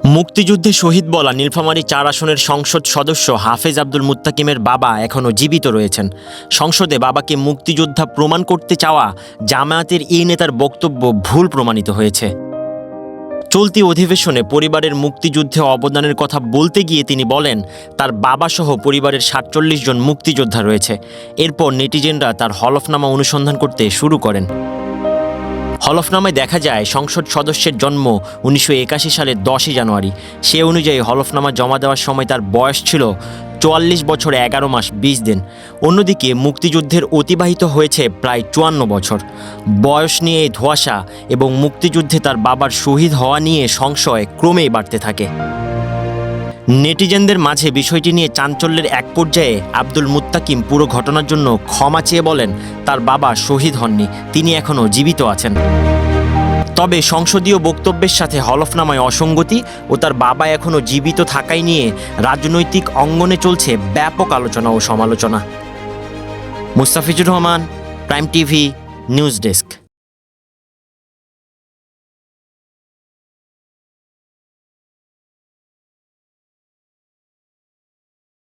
মুক্তিযুদ্ধে শহীদ বলা নীলফামারী ৪ আসনের সংসদ সদস্য হাফেজ আব্দুল মুত্তাকিমের বাবা এখনও জীবিত রয়েছেন। সংসদে বাবাকে মুক্তিযোদ্ধা প্রমাণ করতে চাওয়া জামায়াতের এই নেতার বক্তব্য ভুল প্রমাণিত হয়েছে। চলতি অধিবেশনে পরিবারের মুক্তিযুদ্ধে অবদানের কথা বলতে গিয়ে তিনি বলেন, তার বাবাসহ পরিবারের ৪৭ জন মুক্তিযোদ্ধা রয়েছে। এরপর নেটিজেনরা তার হলফনামা অনুসন্ধান করতে শুরু করেন। হলফনামায় দেখা যায় সংসদ সদস্যের জন্ম ১৯৮১ সালের ১০ই জানুয়ারি। সে অনুযায়ী হলফনামা জমা দেওয়ার সময় তার বয়স ছিল ৪৪ বছর ১১ মাস ২০ দিন। অন্যদিকে মুক্তিযুদ্ধের অতিবাহিত হয়েছে প্রায় ৫৪ বছর। বয়স নিয়ে ধোঁয়াশা এবং মুক্তিযুদ্ধে তার বাবার শহীদ হওয়া নিয়ে সংশয় ক্রমেই বাড়তে থাকে। নেটিজেনদের মাঝে বিষয়টি নিয়ে চাঞ্চল্যের এক পর্যায়ে আব্দুল মুত্তাকিম পুরো ঘটনার জন্য ক্ষমা চেয়ে বলেন, তার বাবা শহীদ হননি, তিনি এখনও জীবিত আছেন। তবে সংসদীয় বক্তব্যের সাথে হলফনামায় অসঙ্গতি ও তার বাবা এখনও জীবিত থাকাই নিয়ে রাজনৈতিক অঙ্গনে চলছে ব্যাপক আলোচনা ও সমালোচনা। Mustafizur Rahman, prime TV, news desk.